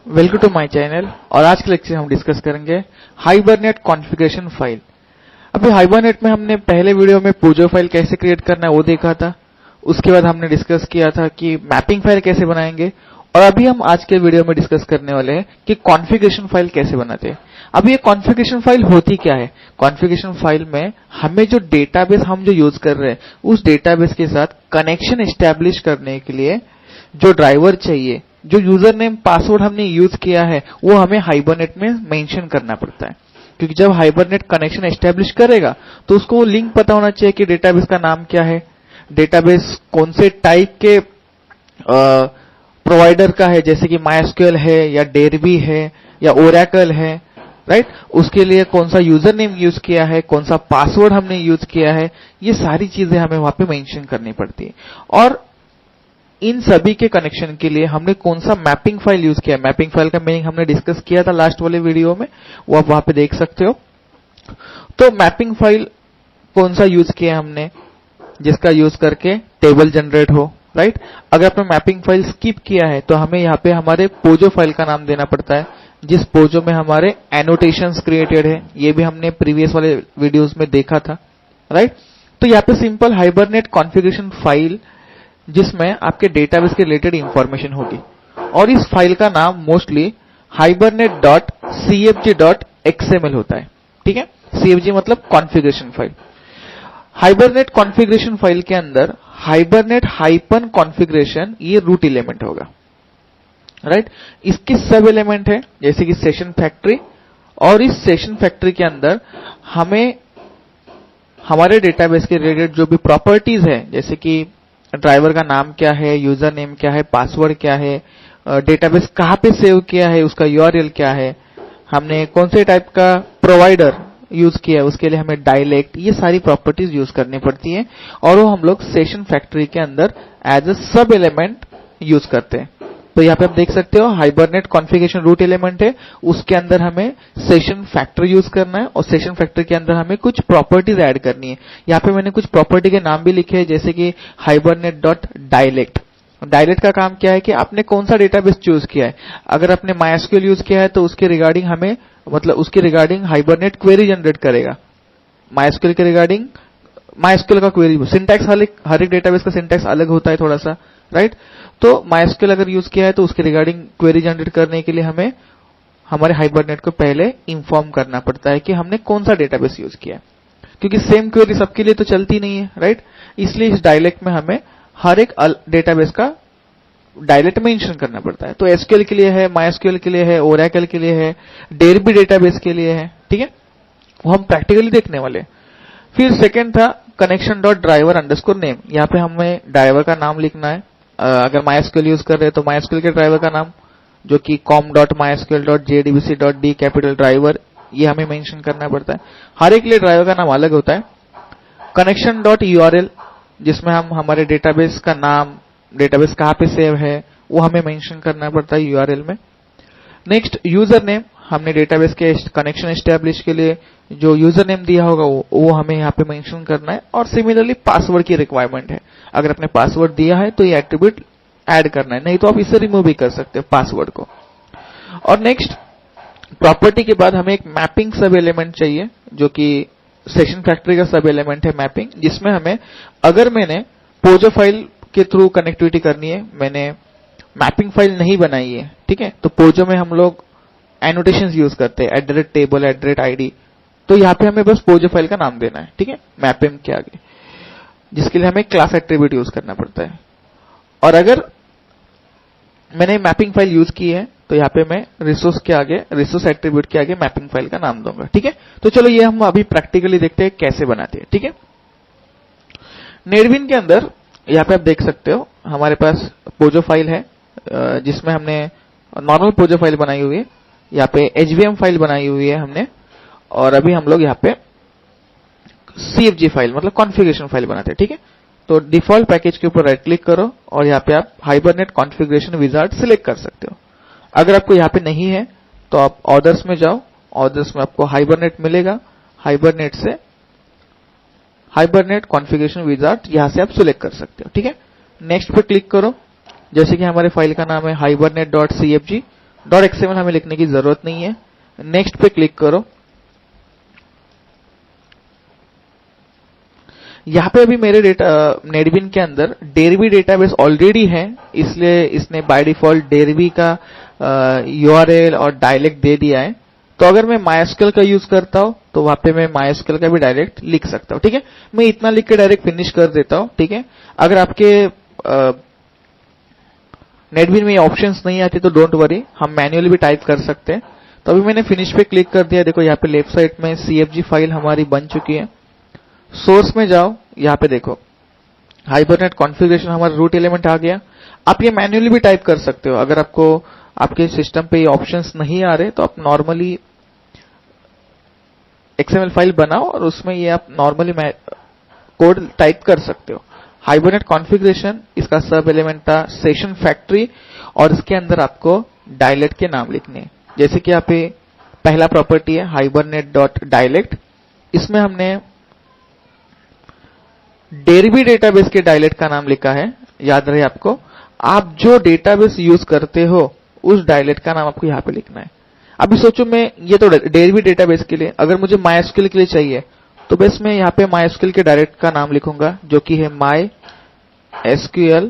Welcome to my channel. और आज के लेक्चर हम डिस्कस करेंगे हाइबरनेट कॉन्फ़िगरेशन फाइल। अभी हाइबरनेट में हमने पहले वीडियो में पूजो फाइल कैसे क्रिएट करना है वो देखा था। उसके बाद हमने डिस्कस किया था कि मैपिंग फाइल कैसे बनाएंगे, और अभी हम आज के वीडियो में डिस्कस करने वाले हैं कि कॉन्फ़िगरेशन फाइल कैसे बनाते हैं। अब ये कॉन्फ़िगरेशन फाइल होती क्या है? कॉन्फ़िगरेशन फाइल में हमें जो डेटाबेस हम जो यूज कर रहे हैं उस डेटाबेस के साथ कनेक्शन एस्टैब्लिश करने के लिए जो ड्राइवर चाहिए, जो यूजर नेम पासवर्ड हमने यूज किया है, वो हमें हाइबरनेट में मेंशन करना पड़ता है। क्योंकि जब हाइबरनेट कनेक्शन एस्टैब्लिश करेगा तो उसको वो लिंक पता होना चाहिए कि डेटाबेस का नाम क्या है, डेटाबेस कौन से टाइप के प्रोवाइडर का है, जैसे कि माइस्क्यूएल है या डेरबी है या ओरेकल है, राइट। उसके लिए कौन सा यूजर नेम यूज किया है, कौन सा पासवर्ड हमने यूज किया है, ये सारी चीजें हमें वहां पे मेंशन करनी पड़ती है। और इन सभी के कनेक्शन के लिए हमने कौन सा मैपिंग फाइल यूज किया है, मैपिंग फाइल का मीनिंग हमने डिस्कस किया था लास्ट वाले वीडियो में, वो आप वहां पे देख सकते हो। तो मैपिंग फाइल कौन सा यूज किया हमने, जिसका यूज करके टेबल जनरेट हो, राइट। अगर आपने मैपिंग फाइल स्किप किया है तो हमें यहाँ पे हमारे पोजो फाइल का नाम देना पड़ता है, जिस पोजो में हमारे एनोटेशंस क्रिएटेड है। ये भी हमने प्रीवियस वाले वीडियोस में देखा था, राइट। तो यहाँ पे सिंपल हाइबरनेट कॉन्फ़िगरेशन फाइल जिसमें आपके डेटाबेस के रिलेटेड इंफॉर्मेशन होगी, और इस फाइल का नाम मोस्टली hibernate.cfg.xml होता है, ठीक है। cfg मतलब configuration file. Hibernate configuration file के अंदर हाइबरनेट हाइपन कॉन्फ़िगरेशन ये रूट एलिमेंट होगा, राइट। इसकी सब एलिमेंट है जैसे कि सेशन फैक्ट्री, और इस सेशन फैक्ट्री के अंदर हमें हमारे डेटाबेस के रिलेटेड जो भी प्रॉपर्टीज है, जैसे कि ड्राइवर का नाम क्या है, यूजर नेम क्या है, पासवर्ड क्या है, डेटाबेस कहां पे सेव किया है, उसका यूआरएल क्या है, हमने कौन से टाइप का प्रोवाइडर यूज किया है, उसके लिए हमें डायलेक्ट, ये सारी प्रॉपर्टीज यूज करनी पड़ती हैं, और वो हम लोग सेशन फैक्ट्री के अंदर एज अ सब एलिमेंट यूज करते हैं। तो यहाँ पे आप देख सकते हो हाइबरनेट कॉन्फ़िगरेशन रूट एलिमेंट है, उसके अंदर हमें सेशन फैक्ट्री यूज करना है, और सेशन फैक्ट्री के अंदर हमें कुछ प्रॉपर्टीज ऐड करनी है। यहाँ पे मैंने कुछ प्रॉपर्टी के नाम भी लिखे हैं, जैसे कि hibernate.dialect। डायलेक्ट का काम क्या है कि आपने कौन सा डेटाबेस चूज किया है। अगर आपने माइस्क्यूएल यूज किया है तो उसके रिगार्डिंग हमें मतलब उसके रिगार्डिंग हाइबरनेट क्वेरी जनरेट करेगा। माइस्क्यूएल के रिगार्डिंग माइस्क्यूएल का क्वेरी सिंटैक्स हर एक डेटाबेस का सिंटैक्स अलग होता है थोड़ा सा, राइट। तो माइस्क्यूएल अगर यूज किया है तो उसके रिगार्डिंग क्वेरी जनरेट करने के लिए हमें हमारे हाइबरनेट को पहले इन्फॉर्म करना पड़ता है कि हमने कौन सा डेटाबेस यूज किया है, क्योंकि सेम क्वेरी सबके लिए तो चलती नहीं है, राइट। इसलिए इस डायलेक्ट में हमें हर एक डेटाबेस का डायलेक्ट मेंशन करना पड़ता है। तो एसक्यूएल के लिए है, माइस्क्यूएल के लिए है, ओरेकल के लिए है, डेरबी डेटाबेस के लिए है, ठीक है। वो हम प्रैक्टिकली देखने वाले। फिर सेकंड था connection dot driver underscore name. यहाँ पे हमें ड्राइवर का नाम लिखना है। अगर माइस्क्यूएल यूज कर रहे हैं तो माइस्क्यूएल के ड्राइवर का नाम, जो कि com.mysql.jdbc.d कैपिटल ड्राइवर, ये हमें मेंशन करना पड़ता है। हर एक के लिए ड्राइवर का नाम अलग होता है। कनेक्शन डॉट यूआरएल, जिसमें हम हमारे डेटाबेस का नाम, डेटाबेस कहाँ पे सेव है, वो हमें मेंशन करना पड़ता है यूआरएल में। नेक्स्ट यूजर नेम, हमने डेटाबेस के कनेक्शन एस्टैब्लिश के लिए जो यूजर नेम दिया होगा वो हमें यहाँ पे मेंशन करना है। और सिमिलरली पासवर्ड की रिक्वायरमेंट है, अगर आपने पासवर्ड दिया है तो ये एट्रीब्यूट ऐड करना है, नहीं तो आप इससे रिमूव भी कर सकते हो पासवर्ड को। और नेक्स्ट प्रॉपर्टी के बाद हमें एक मैपिंग सब एलिमेंट चाहिए, जो कि सेशन फैक्ट्री का सब एलिमेंट है मैपिंग, जिसमें हमें अगर मैंने पोजो फाइल के थ्रू कनेक्टिविटी करनी है, मैंने मैपिंग फाइल नहीं बनाई है, ठीक है, तो पोजो में हम लोग एनोटेशंस यूज करते हैं, @table @id। तो यहाँ पे हमें बस पोजो फाइल का नाम देना है, ठीक है, मैपिंग के आगे, जिसके लिए हमें क्लास एट्रीब्यूट यूज करना पड़ता है। और अगर मैंने मैपिंग फाइल यूज की है तो यहाँ पे मैं रिसोर्स के आगे, रिसोर्स एट्रीब्यूट के आगे मैपिंग फाइल का नाम दूंगा, ठीक है। तो चलो ये हम अभी प्रैक्टिकली देखते हैं कैसे बनाते हैं, ठीक है। नेटबीन के अंदर यहाँ पे आप देख सकते हो हमारे पास पोजो फाइल है, जिसमें हमने नॉर्मल पोजो फाइल बनाई हुई है, यहाँ पे एचवीएम फाइल बनाई हुई है हमने, और अभी हम लोग यहाँ पे सीएफजी फाइल मतलब कॉन्फ़िगरेशन फाइल बनाते हैं, ठीक है। तो डिफॉल्ट पैकेज के ऊपर राइट क्लिक करो और यहाँ पे आप हाइबरनेट कॉन्फ़िगरेशन विजार्ड सिलेक्ट कर सकते हो। अगर आपको यहाँ पे नहीं है तो आप ऑर्डर्स में जाओ, ऑर्डर्स में आपको हाइबरनेट मिलेगा, हाइबरनेट से हाइबरनेट कॉन्फ़िगरेशन विजार्ड यहां से आप सिलेक्ट कर सकते हो, ठीक है। नेक्स्ट पे क्लिक करो, जैसे कि हमारे फाइल का नाम है hibernate.cfg, .xml हमें लिखने की जरूरत नहीं है। नेक्स्ट पे क्लिक करो। यहां पे अभी मेरे नेटबीन के अंदर डेरबी डेटाबेस ऑलरेडी है, इसलिए इसने बाय डिफॉल्ट डेरबी का यूआरएल और डायलेक्ट दे दिया है। तो अगर मैं माइस्क्यूएल का यूज करता हूं तो वहां पे मैं माइस्क्यूएल का भी डायरेक्ट लिख सकता हूं। ठीक है, मैं इतना लिख के डायरेक्ट फिनिश कर देता हूं। ठीक है, अगर आपके नेटबीन में ऑप्शंस नहीं आती तो डोंट वरी, हम मैन्युअली भी टाइप कर सकते हैं। तो अभी मैंने फिनिश पे क्लिक कर दिया। देखो यहाँ पे लेफ्ट साइड में CFG फाइल हमारी बन चुकी है। सोर्स में जाओ, यहाँ पे देखो हाइबरनेट कॉन्फ़िगरेशन हमारा रूट एलिमेंट आ गया। आप ये मैन्युअली भी टाइप कर सकते हो। अगर आपको आपके सिस्टम पे ये ऑप्शंस नहीं आ रहे तो आप नॉर्मली XML फाइल बनाओ और उसमें ये आप नॉर्मली कोड टाइप कर सकते हो। हाइबरनेट कॉन्फ़िगरेशन, इसका सब एलिमेंट था सेशन फैक्ट्री, और इसके अंदर आपको डायलेक्ट के नाम लिखने हैं। जैसे कि यहाँ पे पहला प्रॉपर्टी है hibernate.dialect, इसमें हमने डेरबी डेटाबेस के डायलेक्ट का नाम लिखा है। याद रहे आपको, आप जो डेटाबेस यूज करते हो उस डायलेक्ट का नाम आपको यहाँ पे लिखना है। अभी सोचो, मैं ये तो डेरबी डेटाबेस के लिए, अगर मुझे माइस्क्यूएल के लिए चाहिए तो बस मैं यहाँ पे माइस्क्यूएल के डायलेक्ट का नाम लिखूंगा, जो कि है MySQL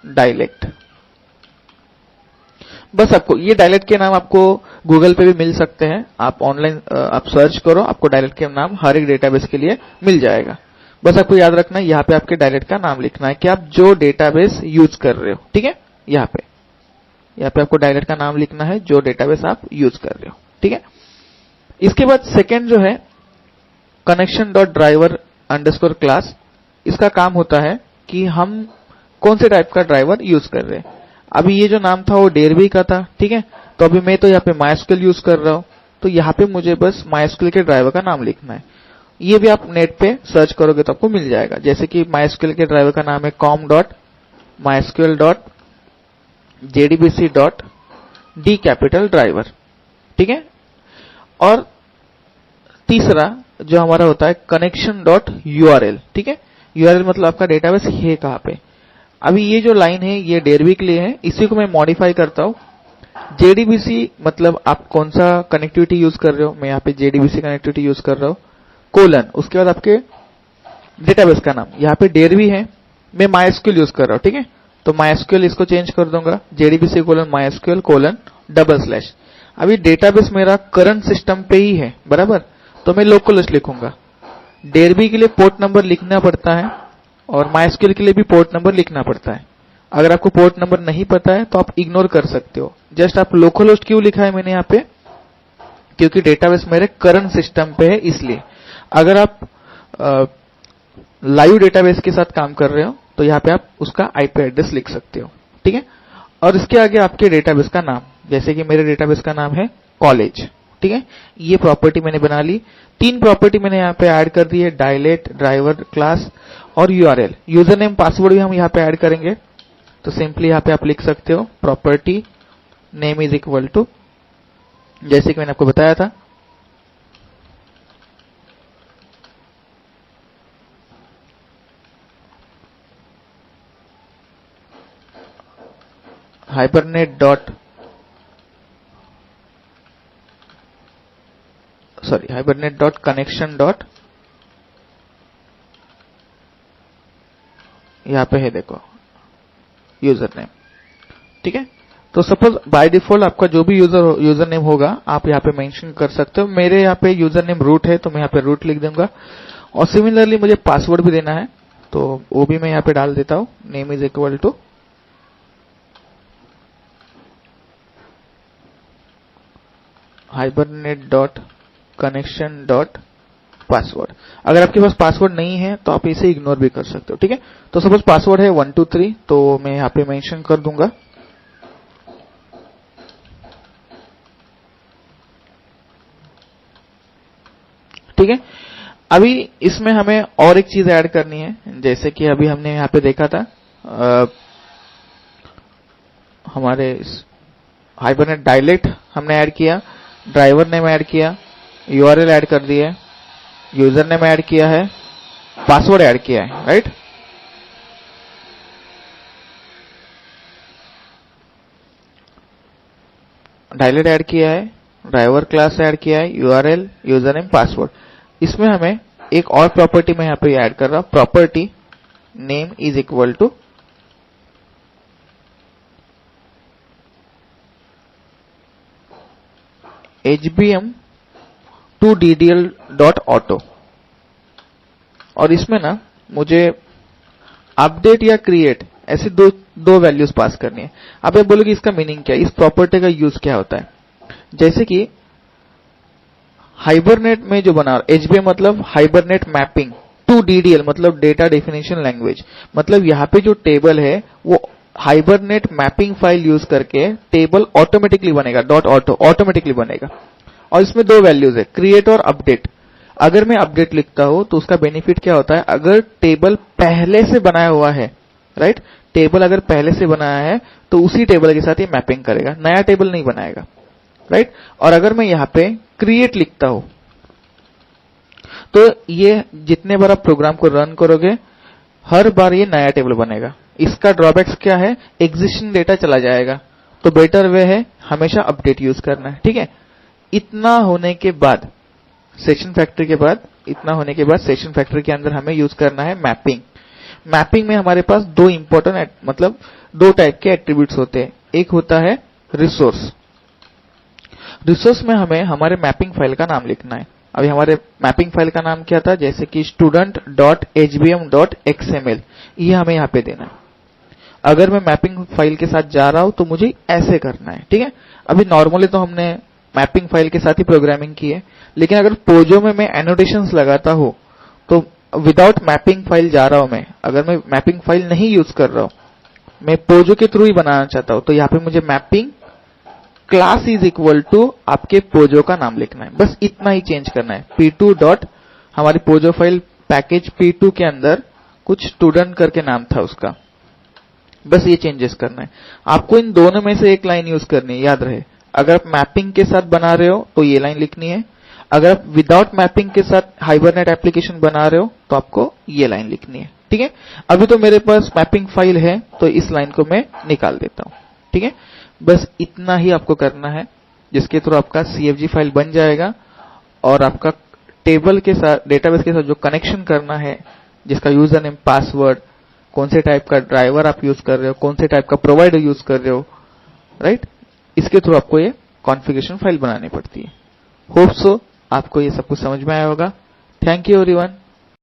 डायलेक्ट। बस आपको ये डायलेक्ट के नाम आपको गूगल पे भी मिल सकते हैं। आप ऑनलाइन आप सर्च करो, आपको डायलेक्ट के नाम हर एक डेटाबेस के लिए मिल जाएगा। बस आपको याद रखना है यहाँ पे आपके डायलेक्ट का नाम लिखना है कि आप जो डेटाबेस यूज कर रहे हो। ठीक है, यहाँ पे आपको डायलेक्ट का नाम लिखना है जो डेटाबेस आप यूज कर रहे हो। ठीक है, इसके बाद सेकेंड जो है connection.driver_class, इसका काम होता है कि हम कौन से टाइप का ड्राइवर यूज कर रहे हैं। अभी ये जो नाम था वो डेरबी का था। ठीक है, तो अभी मैं तो यहाँ पे माइस्क्यूएल यूज कर रहा हूं, तो यहाँ पे मुझे बस माइस्क्यूएल के ड्राइवर का नाम लिखना है। ये भी आप नेट पे सर्च करोगे तो आपको मिल जाएगा। जैसे कि माइस्क्यूएल के ड्राइवर का नाम है com.mysql.jdbc.d ठीक है, और तीसरा जो हमारा होता है connection.url। ठीक है, URL मतलब आपका डेटाबेस है कहां पे। अभी ये जो लाइन है ये डेरबी के लिए है, इसी को मैं मॉडिफाई करता हूं। JDBC मतलब आप कौन सा कनेक्टिविटी यूज कर रहे हो, मैं यहाँ पे JDBC कनेक्टिविटी यूज कर रहा हूं, कोलन, उसके बाद आपके डेटाबेस का नाम। यहाँ पे डेरबी है, मैं माइस्क्यूएल यूज कर रहा हूं। ठीक है, तो माइस्क्यूएल इसको चेंज कर दूंगा, JDBC:/MySQL:/। अभी डेटाबेस मेरा करंट सिस्टम पे ही है, बराबर, तो मैं लोकलहोस्ट लिखूंगा। डेरबी के लिए पोर्ट नंबर लिखना पड़ता है और माइस्क्यूएल के लिए भी पोर्ट नंबर लिखना पड़ता है। अगर आपको पोर्ट नंबर नहीं पता है तो आप इग्नोर कर सकते हो। जस्ट आप लोकलहोस्ट क्यों लिखा है मैंने यहाँ पे, क्योंकि डेटाबेस मेरे करंट सिस्टम पे है इसलिए। अगर आप लाइव डेटाबेस के साथ काम कर रहे हो तो यहाँ पे आप उसका IP एड्रेस लिख सकते हो। ठीक है, और इसके आगे आपके डेटाबेस का नाम, जैसे कि मेरे डेटाबेस का नाम है कॉलेज। ठीक है, ये प्रॉपर्टी मैंने बना ली। 3 प्रॉपर्टी मैंने यहाँ पे ऐड कर दी है, डायलेक्ट, ड्राइवर क्लास और URL। यूजर नेम पासवर्ड भी हम यहाँ पे ऐड करेंगे, तो सिंपली यहाँ पे आप लिख सकते हो property name is equal to, जैसे कि मैंने आपको बताया था, hibernate.connection. यहाँ पे है देखो यूजर नेम। ठीक है, तो सपोज बाय डिफॉल्ट आपका जो भी यूजर नेम होगा आप यहाँ पे मेंशन कर सकते हो। मेरे यहाँ पे यूजर नेम रूट है तो मैं यहाँ पे रूट लिख दूंगा, और सिमिलरली मुझे पासवर्ड भी देना है तो वो भी मैं यहाँ पे डाल देता हूँ, name is equal to hibernate.connection.password। अगर आपके पास पासवर्ड नहीं है तो आप इसे इग्नोर भी कर सकते हो। ठीक है, तो सपोज पासवर्ड है 123, तो मैं यहाँ पे मेंशन कर दूंगा। ठीक है, अभी इसमें हमें और एक चीज ऐड करनी है, जैसे कि अभी हमने यहाँ पे देखा था हमारे हाइबरनेट डायलेक्ट हमने ऐड किया, ड्राइवर नेम ऐड किया, URL ऐड कर दिया है, यूजर नेम ऐड किया है, पासवर्ड ऐड किया है, राइट। डायलेट ऐड किया है, ड्राइवर क्लास ऐड किया है, यूआरएल, यूजर नेम, पासवर्ड। इसमें हमें एक और प्रॉपर्टी मैं यहाँ पे ऐड कर रहा हूं, property name is equal to hbm2ddl.auto। और इसमें ना मुझे अपडेट या क्रिएट ऐसे दो वैल्यूज पास करनी है। अब आप बोलोगे इसका मीनिंग क्या है, इस प्रॉपर्टी का यूज क्या होता है। जैसे कि हाइबरनेट में जो बना HBM मतलब हाइबरनेट मैपिंग टू DDL मतलब डेटा डेफिनेशन लैंग्वेज, मतलब यहाँ पे जो टेबल है वो हाइबरनेट मैपिंग फाइल यूज करके टेबल ऑटोमेटिकली बनेगा, .auto ऑटोमेटिकली बनेगा। और इसमें दो वैल्यूज है, क्रिएट और अपडेट। अगर मैं अपडेट लिखता हूं तो उसका बेनिफिट क्या होता है, अगर टेबल पहले से बनाया हुआ है, राइट, टेबल अगर पहले से बनाया है तो उसी टेबल के साथ ये मैपिंग करेगा, नया टेबल नहीं बनाएगा, राइट। और अगर मैं यहाँ पे क्रिएट लिखता हूं तो ये जितने बार आप प्रोग्राम को रन करोगे हर बार ये नया टेबल बनेगा। इसका ड्रॉबैक्स क्या है, एग्जिस्टिंग डेटा चला जाएगा। तो बेटर वे है हमेशा अपडेट यूज करना है, ठीक है। इतना होने के बाद सेशन फैक्ट्री के बाद सेशन फैक्ट्री के अंदर हमें यूज करना है मैपिंग। मैपिंग में हमारे पास दो इंपॉर्टेंट मतलब दो टाइप के एट्रीब्यूट्स होते हैं। एक होता है रिसोर्स। रिसोर्स में हमें हमारे मैपिंग फाइल का नाम लिखना है। अभी हमारे मैपिंग फाइल का नाम क्या था, जैसे कि student.hbm.xml, ये हमें यहाँ पे देना है। अगर मैं मैपिंग फाइल के साथ जा रहा हूं तो मुझे ऐसे करना है, ठीक है। अभी नॉर्मली तो हमने मैपिंग फाइल के साथ ही प्रोग्रामिंग की है, लेकिन अगर पोजो में मैं एनोटेशंस लगाता हूं तो विदाउट मैपिंग फाइल जा रहा हूं मैं, अगर मैं मैपिंग फाइल नहीं यूज कर रहा हूं, मैं पोजो के थ्रू ही बनाना चाहता हूं, तो यहाँ पे मुझे mapping class is equal to आपके पोजो का नाम लिखना है। बस इतना ही चेंज करना है। P2 डॉट हमारी पोजो फाइल पैकेज P2 के अंदर कुछ स्टूडेंट करके नाम था उसका, बस ये चेंजेस करना है। आपको इन दोनों में से एक लाइन यूज करनी है, याद रहे। अगर आप मैपिंग के साथ बना रहे हो तो ये लाइन लिखनी है, अगर आप विदाउट मैपिंग के साथ हाइबरनेट एप्लीकेशन बना रहे हो तो आपको ये लाइन लिखनी है, ठीक है। अभी तो मेरे पास मैपिंग फाइल है तो इस लाइन को मैं निकाल देता हूं, ठीक है। बस इतना ही आपको करना है, जिसके थ्रू आपका CFG फाइल बन जाएगा और आपका टेबल के साथ, डेटाबेस के साथ जो कनेक्शन करना है, जिसका यूजर नेम, पासवर्ड, कौन से टाइप का ड्राइवर आप यूज कर रहे हो, कौन से टाइप का प्रोवाइडर यूज कर रहे हो, राइट, इसके थ्रू आपको ये कॉन्फ़िगरेशन फाइल बनानी पड़ती है। होप सो आपको ये सब कुछ समझ में आया होगा। Thank you everyone.